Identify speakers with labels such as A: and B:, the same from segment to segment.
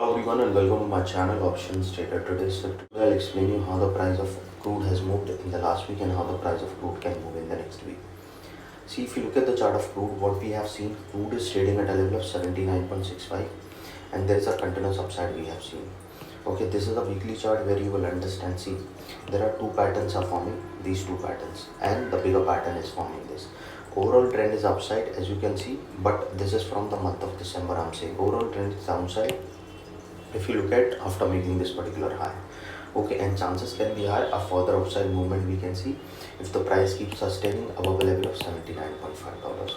A: Everyone and welcome to my channel Options Trader. Today I'll explain you how the price of crude has moved in the last week and how the price of crude can move in the next week. See, if you look at the chart of crude, what we have seen, crude is trading at a level of 79.65 and there is a continuous upside we have seen. Okay, this is a weekly chart where you will understand. See, there are two patterns are forming, these two patterns, and the bigger pattern is forming this. Overall trend is upside as you can see, but this is from the month of December. I'm saying overall trend is downside if you look at after making this particular high. Okay, and chances can be high a further upside movement we can see if the price keeps sustaining above a level of $79.5.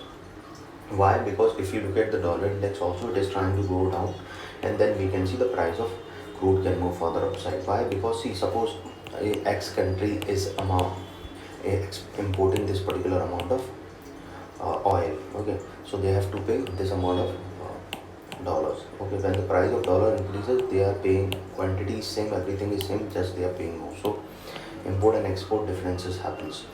A: Why? Because if you look at the dollar index also, it is trying to go down, and then we can see the price of crude can move further upside. Why? Because see, suppose X country is importing this particular amount of oil. Okay, so they have to pay this amount of dollars. Okay, when the price of dollar increases, they are paying, quantity is same, everything is same, just they are paying more. So import and export differences happens.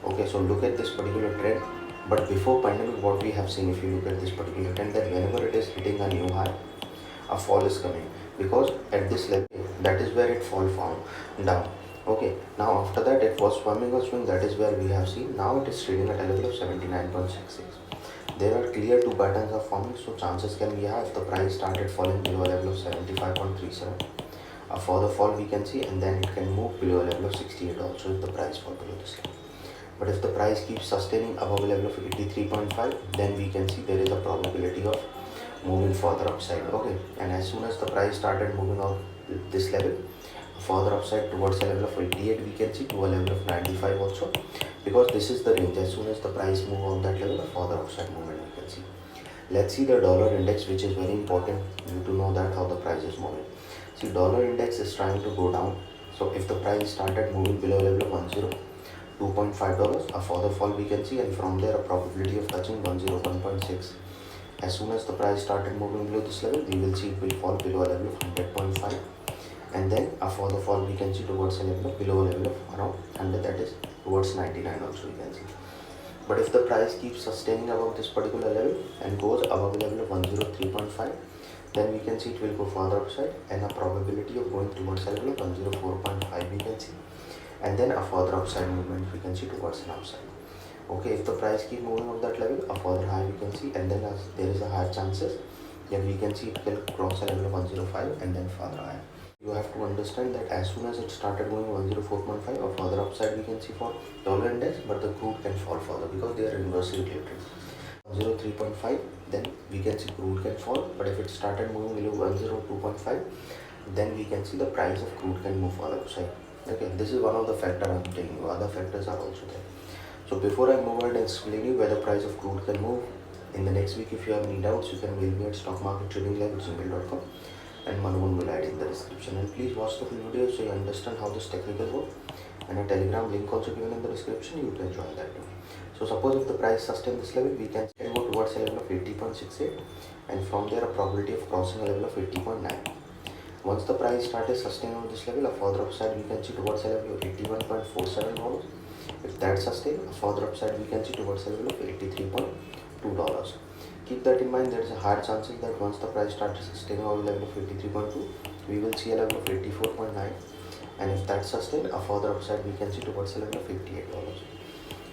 A: Okay, so look at this particular trend. But before pandemic, what we have seen, if you look at this particular trend, that whenever it is hitting a new high, a fall is coming, because at this level, that is where it fall down. Okay, now after that it was forming a swing, that is where we have seen. Now it is trading at a level of 79.66. There are clear two patterns are forming, so chances can be high if the price started falling below a level of 75.37. A further fall we can see, and then it can move below a level of 68 also if the price fall below this level. But if the price keeps sustaining above a level of 83.5, then we can see there is a probability of moving further upside. Okay, and as soon as the price started moving out this level, further upside towards a level of 88 we can see, to a level of 95 also, because this is the range. As soon as the price move on that level, a further upside movement we can see. Let's see the dollar index, which is very important you to know that how the price is moving. See, dollar index is trying to go down, so if the price started moving below level of $102.5, a further fall we can see, and from there a probability of touching 101.6. As soon as the price started moving below this level, we will see it will fall below a level of 100.5, and then a further fall we can see towards a level of below a level of around 100, that is towards 99 also we can see. But if the price keeps sustaining above this particular level and goes above a level of 103.5, then we can see it will go further upside, and a probability of going towards a level of 104.5 we can see, and then a further upside movement we can see towards an upside. Okay, if the price keep moving on that level, a further high we can see, and then as there is a higher chances that we can see it will cross a level of 105 and then further higher. You have to understand that as soon as it started going 104.5, a further upside we can see for dollar index, but the crude can fall further because they are inversely related. 103.5, then we can see crude can fall, but if it started moving below 102.5, then we can see the price of crude can move further upside. Okay, this is one of the factors I'm telling you. Other factors are also there. So before I move ahead and explain you where the price of crude can move in the next week, if you have any doubts, you can mail me at stockmarkettradinglive@gmail.com, and Manohan will add in the description. And please watch the full video so you understand how this technical work. And a telegram link also given in the description, you can join that too. So suppose if the price sustain this level, we can go towards a level of 80.68, and from there a probability of crossing a level of 80.9. Once the price started sustaining on this level, a further upside we can see towards a level of $81.47. If that sustains, a further upside we can see towards a level of $83.2. Keep that in mind. There is a high chances that once the price starts sustaining on the level of 83.2, we will see a level of 84.9, and if that sustains, a further upside we can see towards a level of $88.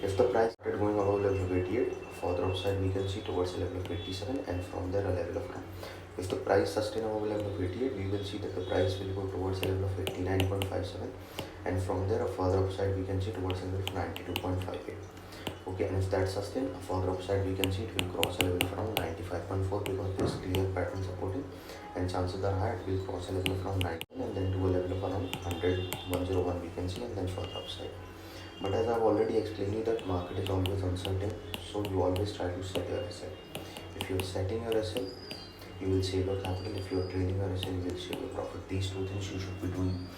A: If the price started going above level of 88, a further upside we can see towards a level of 87, and from there a level of 2. If the price sustain above level of 88, we will see that the price will go towards a level of 89.57, and from there a further upside we can see towards a level of 92.58. Okay, and if that sustain, a further upside we can see it will cross a level of around 95.4, because there is clear pattern supporting, and chances are high it will cross a level of around 90 and then to a level of around 101 we can see, and then further upside. But as I've already explained you that market is always uncertain, so you always try to set your SL. If you're setting your SL, you will save your capital. If you're trading your SL, you will save your profit. These two things you should be doing.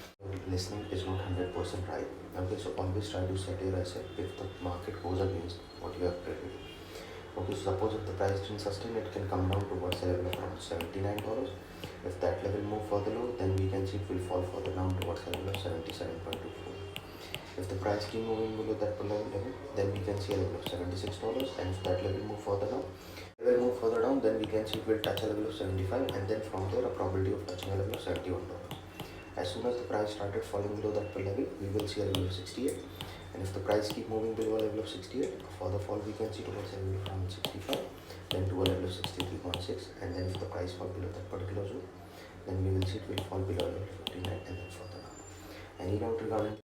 A: Listening is not 100% right. Okay, so always try to set your SL if the market goes against what you have traded. Okay, so suppose if the price didn't sustain, it can come down towards a level of around $79. If that level move further low, then we can see it will fall further down towards a level of 77.24. If the price keep moving below that level, then we can see a level of $76, and if that level move further down, down, then we can see it will touch a level of 75, and then from there a probability of touching a level of $71. As soon as the price started falling below that level, we will see a level of 68, and if the price keep moving below a level of 68, a further fall we can see towards a level of around 65, then to a level of 63.6, and then if the price fall below that particular zone, then we will see it will fall below a level of 59, and then further down. Any doubt regarding